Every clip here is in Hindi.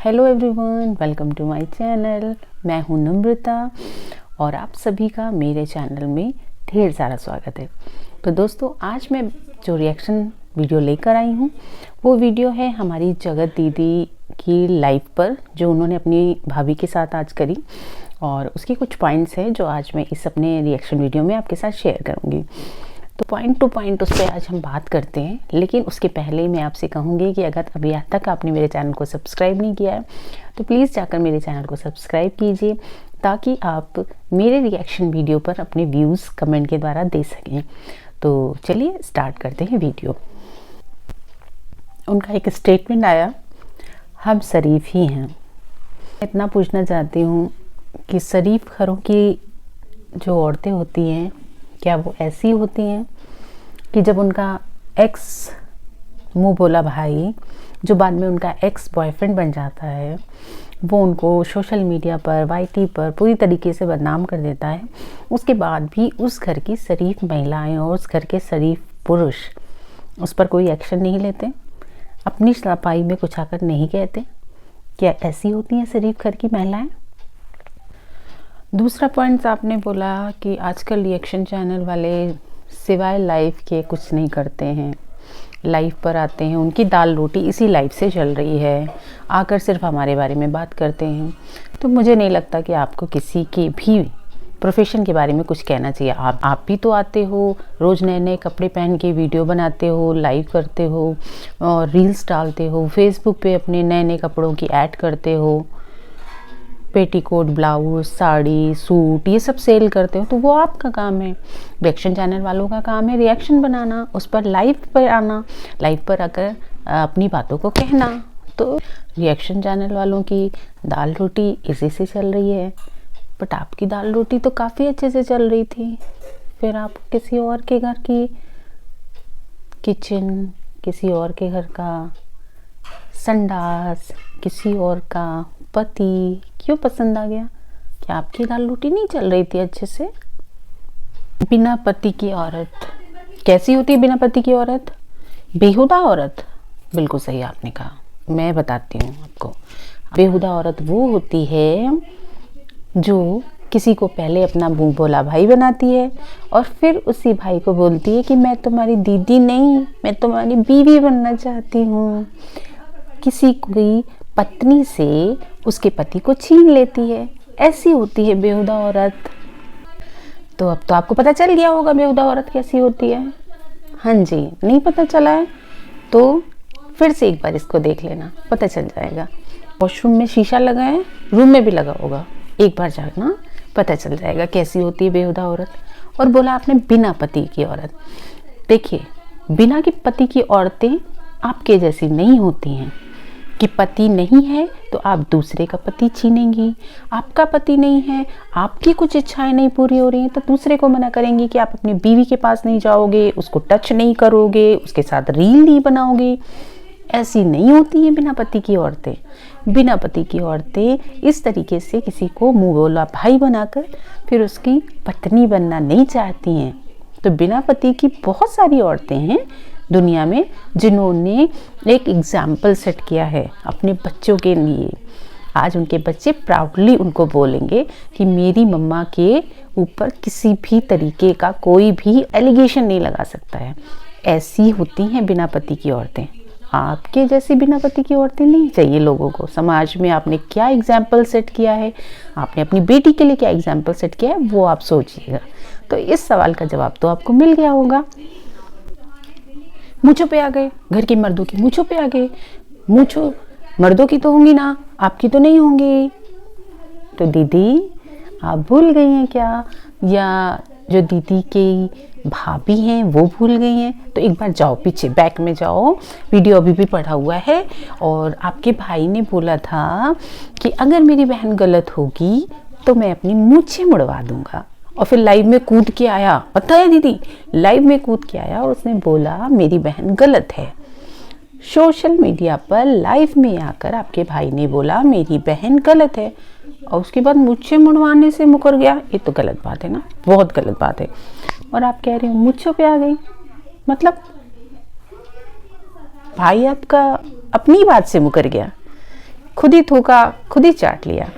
Hello everyone, welcome to my channel. मैं हूं नम्रता और आप सभी का मेरे चैनल में ढेर सारा स्वागत है। तो दोस्तों, आज मैं जो रिएक्शन वीडियो लेकर आई हूं वो वीडियो है हमारी जगत दीदी की लाइफ पर, जो उन्होंने अपनी भाभी के साथ आज करी, और उसके कुछ पॉइंट्स हैं जो आज मैं इस अपने रिएक्शन वीडियो में आपके साथ शेयर करूँगी। तो पॉइंट टू पॉइंट उस पर आज हम बात करते हैं, लेकिन उसके पहले मैं आपसे कहूँगी कि अगर अभी आज तक आपने मेरे चैनल को सब्सक्राइब नहीं किया है तो प्लीज़ जाकर मेरे चैनल को सब्सक्राइब कीजिए, ताकि आप मेरे रिएक्शन वीडियो पर अपने व्यूज़ कमेंट के द्वारा दे सकें। तो चलिए स्टार्ट करते हैं वीडियो। उनका एक स्टेटमेंट आया, हम शरीफ ही हैं। इतना पूछना चाहती हूँ कि शरीफ घरों की जो औरतें होती हैं, क्या वो ऐसी होती हैं कि जब उनका एक्स मुंह बोला भाई, जो बाद में उनका एक्स बॉयफ्रेंड बन जाता है, वो उनको सोशल मीडिया पर, वाईटी पर पूरी तरीके से बदनाम कर देता है, उसके बाद भी उस घर की शरीफ महिलाएं और उस घर के शरीफ पुरुष उस पर कोई एक्शन नहीं लेते, अपनी सफाई में कुछ आकर नहीं कहते? क्या ऐसी होती हैं शरीफ घर की महिलाएं? दूसरा पॉइंट आपने बोला कि आजकल रिएक्शन चैनल वाले सिवाय लाइफ के कुछ नहीं करते हैं, लाइव पर आते हैं, उनकी दाल रोटी इसी लाइफ से चल रही है, आकर सिर्फ हमारे बारे में बात करते हैं। तो मुझे नहीं लगता कि आपको किसी के भी प्रोफेशन के बारे में कुछ कहना चाहिए। आप भी तो आते हो, रोज़ नए नए कपड़े पहन के वीडियो बनाते हो, लाइव करते हो और रील्स डालते हो, फेसबुक पे अपने नए नए कपड़ों की ऐड करते हो, पेटीकोट, ब्लाउज, साड़ी, सूट ये सब सेल करते हो, तो वो आपका काम है। रिएक्शन चैनल वालों का काम है रिएक्शन बनाना, उस पर लाइव पर आना, लाइव पर आकर अपनी बातों को कहना। तो रिएक्शन चैनल वालों की दाल रोटी इसी से चल रही है, बट आपकी दाल रोटी तो काफ़ी अच्छे से चल रही थी। फिर आप किसी और के घर की किचन, किसी और के घर का संडास, किसी और का पति क्यों पसंद आ गया? क्या आपकी दाल रोटी नहीं चल रही थी अच्छे से? बिना पति की औरत कैसी होती है? बिना पति की औरत बेहुदा औरत। बिल्कुल सही आपने कहा, मैं बताती हूँ आपको। बेहुदा औरत वो होती है जो किसी को पहले अपना मुंह बोला भाई बनाती है और फिर उसी भाई को बोलती है कि मैं तुम्हारी दीदी नहीं, मैं तुम्हारी बीवी बनना चाहती हूँ। किसी की पत्नी से उसके पति को छीन लेती है, ऐसी होती है बेहुदा औरत। तो अब तो आपको पता चल गया होगा बेहुदा औरत कैसी होती है। हाँ जी, नहीं पता चला है तो फिर से एक बार इसको देख लेना, पता चल जाएगा। वॉशरूम में शीशा लगा है, रूम में भी लगा होगा, एक बार जाना, पता चल जाएगा कैसी होती है बेहुदा औरत। और बोला आपने बिना पति की औरत। देखिए, बिना की पति की औरतें आपके जैसी नहीं होती हैं कि पति नहीं है तो आप दूसरे का पति छीनेंगी। आपका पति नहीं है, आपकी कुछ इच्छाएं नहीं पूरी हो रही हैं तो दूसरे को मना करेंगी कि आप अपनी बीवी के पास नहीं जाओगे, उसको टच नहीं करोगे, उसके साथ रील नहीं बनाओगे। ऐसी नहीं होती हैं बिना पति की औरतें। बिना पति की औरतें इस तरीके से किसी को मुंह बोला भाई बनाकर फिर उसकी पत्नी बनना नहीं चाहती हैं। तो बिना पति की बहुत सारी औरतें हैं दुनिया में जिन्होंने एक एग्जाम्पल सेट किया है अपने बच्चों के लिए। आज उनके बच्चे प्राउडली उनको बोलेंगे कि मेरी मम्मा के ऊपर किसी भी तरीके का कोई भी एलिगेशन नहीं लगा सकता है। ऐसी होती हैं बिना पति की औरतें। आपके जैसी बिना पति की औरतें नहीं चाहिए लोगों को। समाज में आपने क्या एग्जाम्पल सेट किया है, आपने अपनी बेटी के लिए क्या एग्जाम्पल सेट किया है, वो आप सोचिएगा। तो इस सवाल का जवाब तो आपको मिल गया होगा। मूंछों पे आ गए, घर के मर्दों की मूंछों पे आ गए। मूंछों मर्दों की तो होंगी ना, आपकी तो नहीं होंगी। तो दीदी आप भूल गई हैं क्या, या जो दीदी की भाभी हैं वो भूल गई हैं? तो एक बार जाओ पीछे, बैक में जाओ, वीडियो अभी भी पड़ा हुआ है। और आपके भाई ने बोला था कि अगर मेरी बहन गलत होगी तो मैं अपनी मूंछें मुड़वा दूंगा। और फिर लाइव में कूद के आया, पता है दीदी, लाइव में कूद के आया और उसने बोला मेरी बहन गलत है। सोशल मीडिया पर लाइव में आकर आपके भाई ने बोला मेरी बहन गलत है, और उसके बाद मूंछें मुड़वाने से मुकर गया। ये तो गलत बात है ना, बहुत गलत बात है। और आप कह रहे हो मूंछों पे आ गई, मतलब भाई आपका अपनी बात से मुकर गया। खुद ही थूका, खुद ही चाट लिया।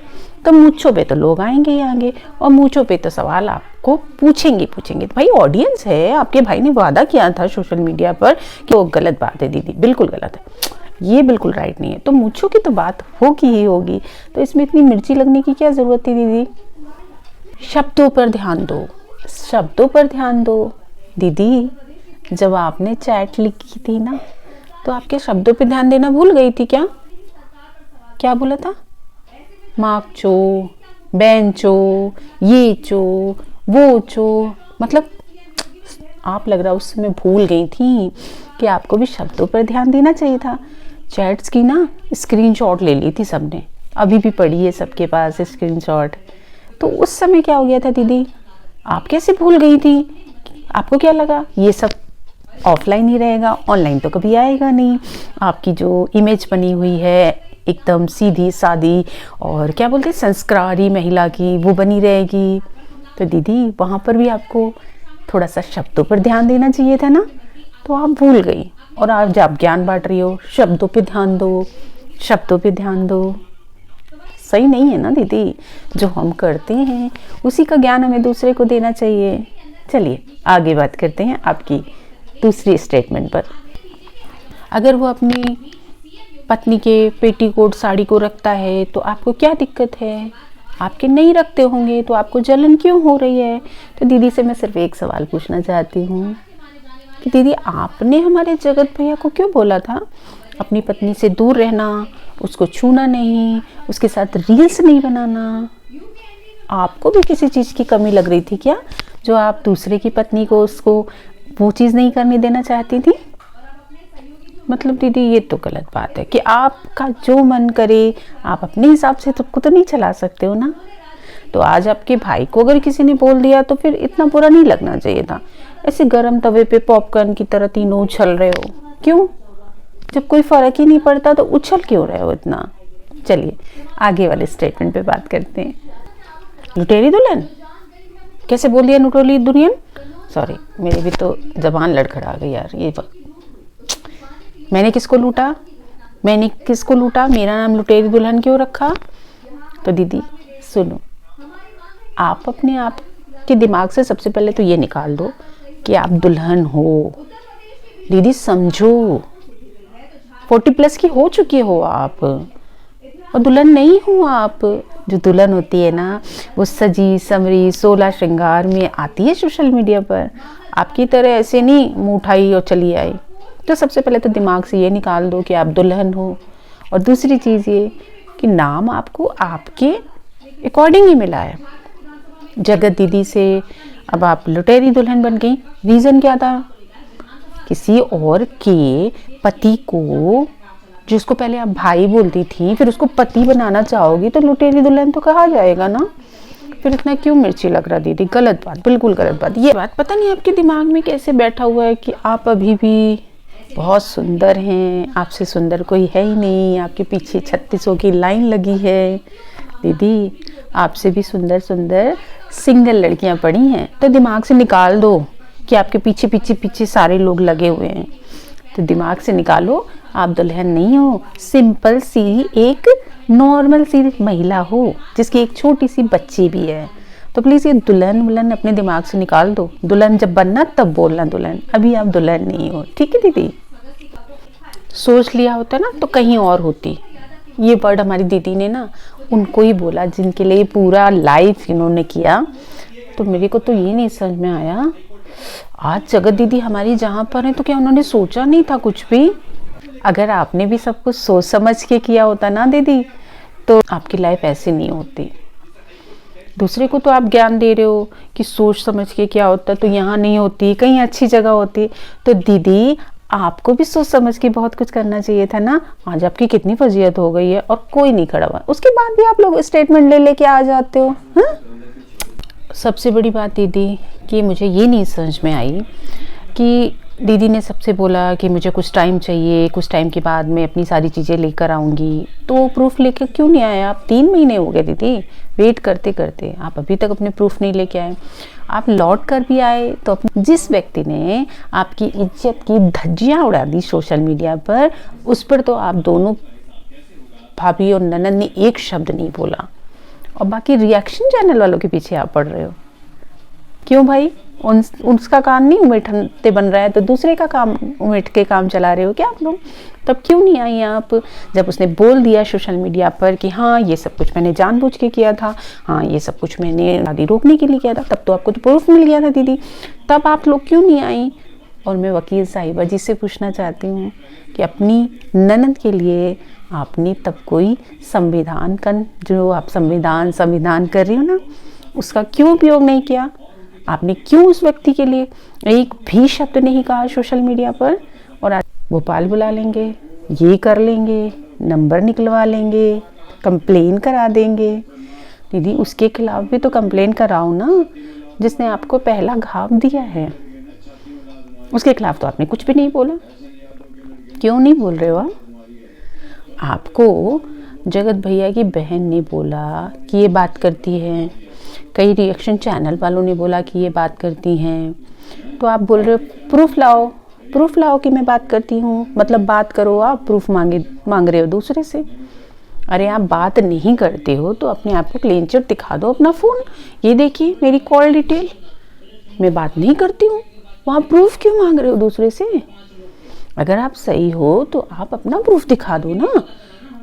तो मूंछों पे तो लोग आएंगे ही आएंगे, और मूंछों पे तो सवाल आपको पूछेंगे। तो भाई ऑडियंस है, आपके भाई ने वादा किया था सोशल मीडिया पर कि वो गलत बात है दीदी, बिल्कुल गलत है, ये बिल्कुल राइट नहीं है। तो मूंछों की तो बात होगी ही होगी, तो इसमें इतनी मिर्ची लगने की क्या जरूरत थी दीदी। शब्दों पर ध्यान दो, शब्दों पर ध्यान दो। दीदी जब आपने चैट लिखी थी ना, तो आपके शब्दों पे ध्यान देना भूल गई थी क्या? क्या बोला था? मार्क्चो, बेंचो, ये चो, वो चो, मतलब आप लग रहा उस समय भूल गई थी कि आपको भी शब्दों पर ध्यान देना चाहिए था। चैट्स की ना स्क्रीनशॉट ले ली थी सबने, अभी भी पड़ी है सबके पास स्क्रीनशॉट। तो उस समय क्या हो गया था दीदी, आप कैसे भूल गई थी? आपको क्या लगा ये सब ऑफलाइन ही रहेगा, ऑनलाइन तो कभी आएगा नहीं। आपकी जो इमेज बनी हुई है एकदम सीधी सादी और क्या बोलते हैं संस्कारी महिला की, वो बनी रहेगी। तो दीदी वहाँ पर भी आपको थोड़ा सा शब्दों पर ध्यान देना चाहिए था ना, तो आप भूल गई। और आज आप ज्ञान बांट रही हो, शब्दों पे ध्यान दो, शब्दों पे ध्यान दो। सही नहीं है ना दीदी, जो हम करते हैं उसी का ज्ञान हमें दूसरे को देना चाहिए। चलिए आगे बात करते हैं आपकी दूसरी स्टेटमेंट पर। अगर वो अपनी पत्नी के पेटीकोट साड़ी को रखता है तो आपको क्या दिक्कत है? आपके नहीं रखते होंगे तो आपको जलन क्यों हो रही है? तो दीदी से मैं सिर्फ एक सवाल पूछना चाहती हूँ कि दीदी आपने हमारे जगत भैया को क्यों बोला था अपनी पत्नी से दूर रहना, उसको छूना नहीं, उसके साथ रील्स नहीं बनाना? आपको भी किसी चीज़ की कमी लग रही थी क्या, जो आप दूसरे की पत्नी को उसको वो चीज़ नहीं करने देना चाहती थी? मतलब दीदी ये तो गलत बात है कि आपका जो मन करे आप अपने हिसाब से सबको तो नहीं चला सकते हो ना। तो आज आपके भाई को अगर किसी ने बोल दिया तो फिर इतना बुरा नहीं लगना चाहिए था। ऐसे गरम तवे पे पॉपकॉर्न की तरह तीनों उछल रहे हो क्यों? जब कोई फर्क ही नहीं पड़ता तो उछल क्यों रहे हो इतना? चलिए आगे वाले स्टेटमेंट पे बात करते हैं। लुटेरी दुल्हन कैसे बोल दिया? लुटेरी दुल्हन, सॉरी मेरी भी तो जबान लड़खड़ा गई यार। ये मैंने किसको लूटा? मैंने किसको लूटा? मेरा नाम लुटेरी दुल्हन क्यों रखा? तो दीदी सुनो, आप अपने आप के दिमाग से सबसे पहले तो ये निकाल दो कि आप दुल्हन हो। दीदी समझो, 40+ की हो चुकी हो आप, और दुल्हन नहीं हो आप। जो दुल्हन होती है ना वो सजी संवरी 16 श्रृंगार में आती है सोशल मीडिया पर, आपकी तरह ऐसे नहीं मुँह उठाई और चली आई। तो सबसे पहले तो दिमाग से ये निकाल दो कि आप दुल्हन हो। और दूसरी चीज़ ये कि नाम आपको आपके अकॉर्डिंग ही मिला है। जगत दीदी से अब आप लुटेरी दुल्हन बन गई, रीज़न क्या था? किसी और के पति को, जिसको पहले आप भाई बोलती थी, फिर उसको पति बनाना चाहोगी तो लुटेरी दुल्हन तो कहा जाएगा ना। फिर इतना क्यों मिर्ची लग रहा दीदी? गलत बात, बिल्कुल गलत बात। ये बात पता नहीं आपके दिमाग में कैसे बैठा हुआ है कि आप अभी भी बहुत सुंदर हैं, आपसे सुंदर कोई है ही नहीं, आपके पीछे 3600 की लाइन लगी है। दीदी आपसे भी सुंदर सुंदर सिंगल लड़कियां पड़ी हैं, तो दिमाग से निकाल दो कि आपके पीछे पीछे पीछे सारे लोग लगे हुए हैं। तो दिमाग से निकालो, आप दुल्हन नहीं हो, सिंपल सी एक नॉर्मल सी महिला हो जिसकी एक छोटी सी बच्ची भी है। तो प्लीज़ ये दुल्हन वुल्हन अपने दिमाग से निकाल दो। दुल्हन जब बनना तब बोलना दुल्हन, अभी आप दुल्हन नहीं हो, ठीक है दीदी? सोच लिया होता ना तो कहीं और होती। ये वर्ड हमारी दीदी ने ना उनको ही बोला जिनके लिए पूरा लाइफ इन्होंने किया। तो मेरे को तो ये नहीं समझ में आया, आज जगत दीदी हमारी जहाँ पर है तो क्या उन्होंने सोचा नहीं था कुछ भी? अगर आपने भी सब कुछ सोच समझ के किया होता ना दीदी, तो आपकी लाइफ ऐसी नहीं होती। दूसरे को तो आप ज्ञान दे रहे हो कि सोच समझ के क्या होता, तो यहाँ नहीं होती, कहीं अच्छी जगह होती। तो दीदी आपको भी सोच समझ के बहुत कुछ करना चाहिए था ना। आज आपकी कितनी फजीयत हो गई है और कोई नहीं खड़ा हुआ, उसके बाद भी आप लोग स्टेटमेंट ले लेके आ जाते हो। हाँ? सबसे बड़ी बात दीदी कि मुझे ये नहीं समझ में आई कि दीदी ने सबसे बोला कि मुझे कुछ टाइम चाहिए, कुछ टाइम के बाद मैं अपनी सारी चीज़ें लेकर आऊँगी। तो वो प्रूफ लेकर क्यों नहीं आए आप? 3 महीने हो गए दीदी वेट करते करते, आप अभी तक अपने प्रूफ नहीं लेके आए। आप लौट कर भी आए तो जिस व्यक्ति ने आपकी इज्जत की धज्जियाँ उड़ा दी सोशल मीडिया पर, उस पर तो आप दोनों भाभी और ननद ने एक शब्द नहीं बोला, और बाकी रिएक्शन चैनल वालों के पीछे आप पड़ रहे हो। क्यों भाई? उसका काम नहीं उमेटते बन रहा है तो दूसरे का काम उमेट के काम चला रहे हो क्या आप लोग? तब क्यों नहीं आई आप? जब उसने बोल दिया सोशल मीडिया पर कि हाँ ये सब कुछ मैंने जानबूझ के किया था, हाँ ये सब कुछ मैंने शादी रोकने के लिए किया था, तब तो आपको तो प्रूफ मिल गया था दीदी, तब आप लोग क्यों नहीं आई? और मैं वकील साहिबा जी से पूछना चाहती हूँ कि अपनी ननद के लिए आपने तब कोई संविधान का, जो आप संविधान कर रही हो ना, उसका क्यों उपयोग नहीं किया? आपने क्यों उस व्यक्ति के लिए एक भी शब्द नहीं कहा सोशल मीडिया पर? और आज भोपाल बुला लेंगे, ये कर लेंगे, नंबर निकलवा लेंगे, कंप्लेन करा देंगे। दीदी उसके खिलाफ भी तो कंप्लेन कराओ ना, जिसने आपको पहला घाव दिया है। उसके खिलाफ तो आपने कुछ भी नहीं बोला। क्यों नहीं बोल रहे हो आप? आपको जगत भैया की बहन ने बोला कि ये बात करती है, कई रिएक्शन चैनल वालों ने बोला कि ये बात करती हैं, तो आप बोल रहे हो प्रूफ लाओ कि मैं बात करती हूँ। मतलब बात करो, आप प्रूफ मांग रहे हो दूसरे से। अरे आप बात नहीं करते हो तो अपने आप को क्लीन चिट दिखा दो अपना फ़ोन, ये देखिए मेरी कॉल डिटेल, मैं बात नहीं करती हूँ, वहाँ प्रूफ क्यों मांग रहे हो दूसरे से? अगर आप सही हो तो आप अपना प्रूफ दिखा दो ना।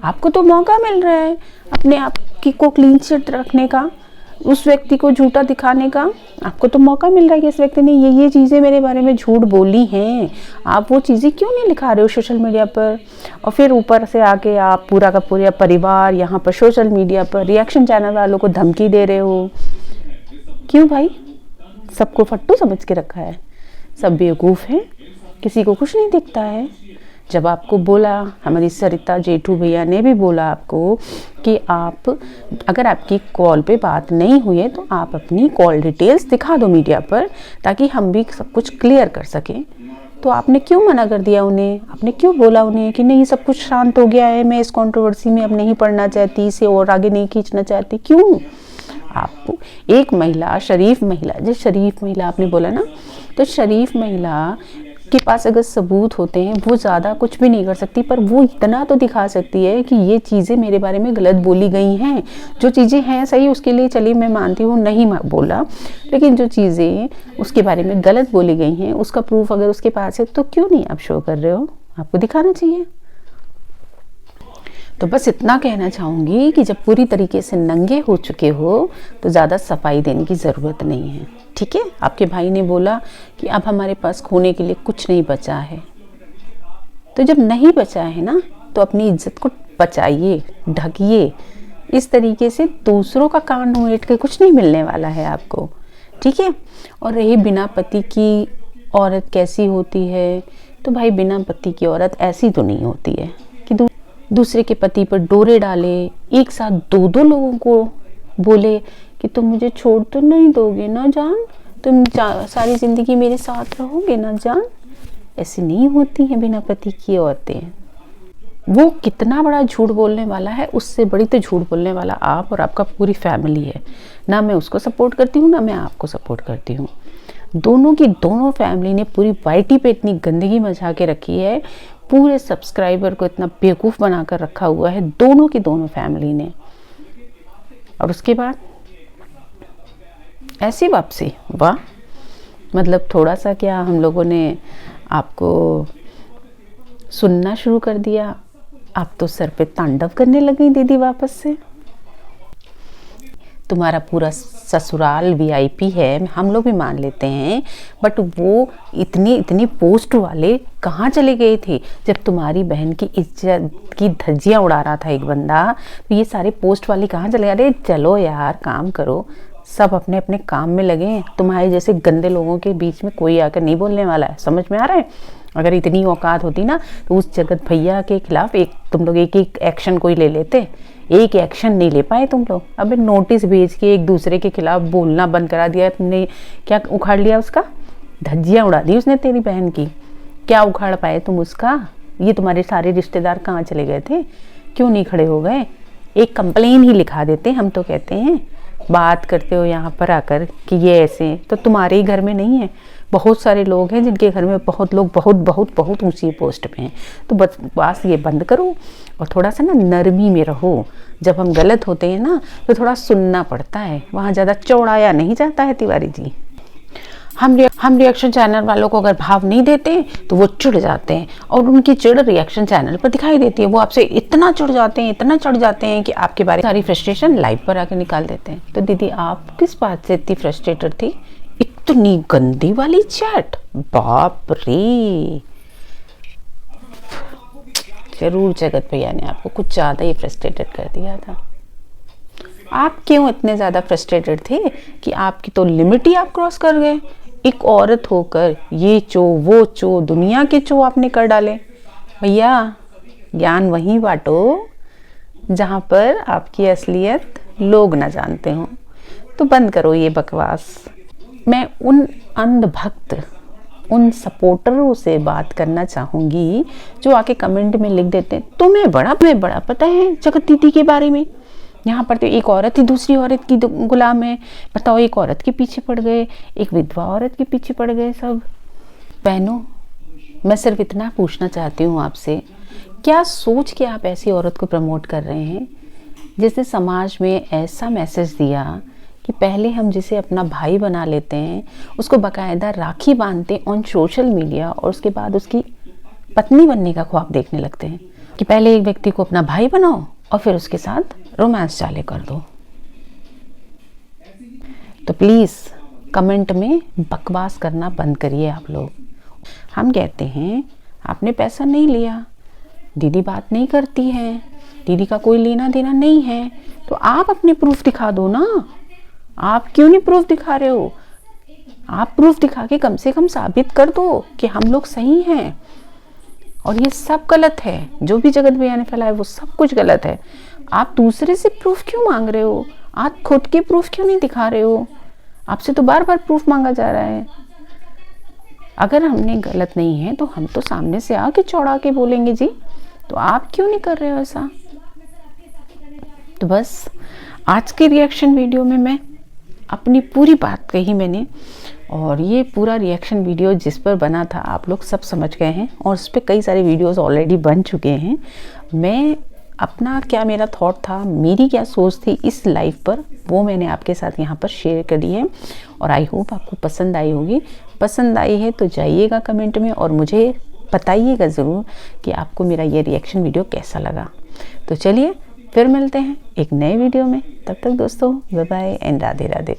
आपको तो मौका मिल रहा है अपने आप की को क्लीन चिट रखने का, उस व्यक्ति को झूठा दिखाने का। आपको तो मौका मिल रहा है कि इस व्यक्ति ने ये चीज़ें मेरे बारे में झूठ बोली हैं, आप वो चीज़ें क्यों नहीं लिखा रहे हो सोशल मीडिया पर? और फिर ऊपर से आके आप पूरा का पूरा परिवार यहाँ पर सोशल मीडिया पर रिएक्शन चैनल वालों को धमकी दे रहे हो। क्यों भाई? सबको फट्टू समझ के रखा है, सब बेवकूफ़ हैं, किसी को कुछ नहीं दिखता है। जब आपको बोला, हमारी सरिता जेठू भैया ने भी बोला आपको कि आप अगर आपकी कॉल पे बात नहीं हुई है तो आप अपनी कॉल डिटेल्स दिखा दो मीडिया पर, ताकि हम भी सब कुछ क्लियर कर सकें, तो आपने क्यों मना कर दिया उन्हें? आपने क्यों बोला उन्हें कि नहीं सब कुछ शांत हो गया है, मैं इस कंट्रोवर्सी में अब नहीं पढ़ना चाहती, इसे और आगे नहीं खींचना चाहती? क्यों? आपको एक महिला, शरीफ महिला, जो शरीफ महिला आपने बोला ना, तो शरीफ महिला के पास अगर सबूत होते हैं, वो ज़्यादा कुछ भी नहीं कर सकती, पर वो इतना तो दिखा सकती है कि ये चीज़ें मेरे बारे में गलत बोली गई हैं। जो चीज़ें हैं सही उसके लिए चलिए मैं मानती हूँ, नहीं बोला, लेकिन जो चीज़ें उसके बारे में गलत बोली गई हैं उसका प्रूफ अगर उसके पास है तो क्यों नहीं आप शो कर रहे हो? आपको दिखाना चाहिए। तो बस इतना कहना चाहूँगी कि जब पूरी तरीके से नंगे हो चुके हो तो ज़्यादा सफाई देने की ज़रूरत नहीं है, ठीक है? आपके भाई ने बोला कि अब हमारे पास खोने के लिए कुछ नहीं बचा है, तो जब नहीं बचा है ना तो अपनी इज्जत को बचाइए, ढकिए। इस तरीके से दूसरों का कान उमेट के कुछ नहीं मिलने वाला है आपको, ठीक है? और रही बिना पति की औरत कैसी होती है, तो भाई बिना पति की औरत ऐसी तो नहीं होती है कि दूसरे के पति पर डोरे डाले, एक साथ दो लोगों को बोले कि तुम मुझे छोड़ तो नहीं दोगे ना जान, तुम सारी ज़िंदगी मेरे साथ रहोगे ना जान। ऐसी नहीं होती हैं बिना पति की औरतें। वो कितना बड़ा झूठ बोलने वाला है, उससे बड़ी तो झूठ बोलने वाला आप और आपका पूरी फैमिली है। ना मैं उसको सपोर्ट करती हूँ, ना मैं आपको सपोर्ट करती हूँ। दोनों की दोनों फैमिली ने पूरी वाईटी पे इतनी गंदगी मचा के रखी है, पूरे सब्सक्राइबर को इतना बेवकूफ़ बना कर रखा हुआ है दोनों की दोनों फैमिली ने। और उसके बाद ऐसी वापसी, वाह! मतलब थोड़ा सा क्या हम लोगों ने आपको सुनना शुरू कर दिया, आप तो सर पे तांडव करने लगी दीदी वापस से। तुम्हारा पूरा ससुराल वीआईपी है, हम लोग भी मान लेते हैं, बट वो इतनी पोस्ट वाले कहाँ चले गए थे? जब तुम्हारी बहन की इज्जत की धज्जियाँ उड़ा रहा था एक बंदा, तो ये सारे पोस्ट वाले कहाँ चले? अरे चलो यार, काम करो, सब अपने अपने काम में लगे हैं। तुम्हारे जैसे गंदे लोगों के बीच में कोई आकर नहीं बोलने वाला है, समझ में आ रहा है? अगर इतनी औकात होती ना तो उस जगत भैया के खिलाफ तुम लोग एक एक्शन कोई ले लेते। एक एक्शन नहीं ले पाए तुम लोग। अबे नोटिस भेज के एक दूसरे के खिलाफ बोलना बंद करा दिया तुमने। क्या उखाड़ लिया उसका? धज्जियाँ उड़ा दी उसने तेरी बहन की। क्या उखाड़ पाए तुम उसका? ये तुम्हारे सारे रिश्तेदार कहाँ चले गए थे? क्यों नहीं खड़े हो गए? एक कंप्लेन ही लिखा देते। हम तो कहते हैं बात करते हो यहाँ पर आकर कि ये ऐसे, तो तुम्हारे ही घर में नहीं है, बहुत सारे लोग हैं जिनके घर में बहुत लोग बहुत बहुत बहुत ऊंची पोस्ट पे हैं। तो बस ये बंद करो और थोड़ा सा ना नरमी में रहो। जब हम गलत होते हैं ना तो थोड़ा सुनना पड़ता है, वहाँ ज़्यादा चौड़ाया नहीं जाता है तिवारी जी। हम रिएक्शन चैनल वालों को अगर भाव नहीं देते तो वो चिढ़ जाते हैं और उनकी चिढ़ रिएक्शन चैनल पर दिखाई देती है। वो आपसे इतना चिढ़ जाते हैं, इतना चढ़ जाते हैं कि आपके बारे में सारी फ्रस्ट्रेशन लाइव पर आकर निकाल देते हैं। तो दीदी आप किस बात से इतनी फ्रस्ट्रेटेड थी? इतनी गंदी वाली चैट, बाप रे। जरूर जगत भैया ने आपको कुछ ज़्यादा ही फ्रस्ट्रेटेड कर दिया था। आप क्यों इतने ज़्यादा फ्रस्ट्रेटेड थे कि आपकी तो लिमिट ही आप क्रॉस कर गए। एक औरत होकर ये चो वो चो दुनिया के चो आपने कर डाले। भैया ज्ञान वहीं बांटो जहाँ पर आपकी असलियत लोग ना जानते हों। तो बंद करो ये बकवास। मैं उन अंधभक्त, उन सपोर्टरों से बात करना चाहूँगी जो आके कमेंट में लिख देते हैं तुम्हें बड़ा पता है जगत दीदी के बारे में। यहाँ पर तो एक औरत ही दूसरी औरत की गुलाम है। बताओ, एक औरत के पीछे पड़ गए, एक विधवा औरत के पीछे पड़ गए सब। बहनों, मैं सिर्फ इतना पूछना चाहती हूँ आपसे, क्या सोच के आप ऐसी औरत को प्रमोट कर रहे हैं जिसने समाज में ऐसा मैसेज दिया कि पहले हम जिसे अपना भाई बना लेते हैं उसको बाकायदा राखी बांधते ऑन सोशल मीडिया और उसके बाद उसकी पत्नी बनने का ख्वाब देखने लगते हैं कि पहले एक व्यक्ति को अपना भाई बनाओ और फिर उसके साथ रोमांस चाले कर दो। तो प्लीज़ कमेंट में बकवास करना बंद करिए आप लोग। हम कहते हैं आपने पैसा नहीं लिया, दीदी बात नहीं करती है, दीदी का कोई लेना देना नहीं है, तो आप अपने प्रूफ दिखा दो ना। आप क्यों नहीं प्रूफ दिखा रहे हो? आप प्रूफ दिखा के कम से कम साबित कर दो कि हम लोग सही हैं और ये सब गलत है। जो भी जगत भैया ने फैलाया वो सब कुछ गलत है। आप दूसरे से प्रूफ क्यों मांग रहे हो? आप खुद के प्रूफ क्यों नहीं दिखा रहे हो? आपसे तो बार बार प्रूफ मांगा जा रहा है। अगर हमने गलत नहीं है तो हम तो सामने से आके चौड़ा के बोलेंगे जी, तो आप क्यों नहीं कर रहे हो ऐसा? तो बस आज के रिएक्शन वीडियो में मैं अपनी पूरी बात कही मैंने, और ये पूरा रिएक्शन वीडियो जिस पर बना था आप लोग सब समझ गए हैं और उस पर कई सारे वीडियोस ऑलरेडी बन चुके हैं। मैं अपना क्या मेरा थॉट था, मेरी क्या सोच थी इस लाइव पर, वो मैंने आपके साथ यहाँ पर शेयर करी है और आई होप आपको पसंद आई होगी। पसंद आई है तो जाइएगा कमेंट में और मुझे बताइएगा ज़रूर कि आपको मेरा ये रिएक्शन वीडियो कैसा लगा। तो चलिए फिर मिलते हैं एक नए वीडियो में। तब तक दोस्तों bye bye and Radhe Radhe.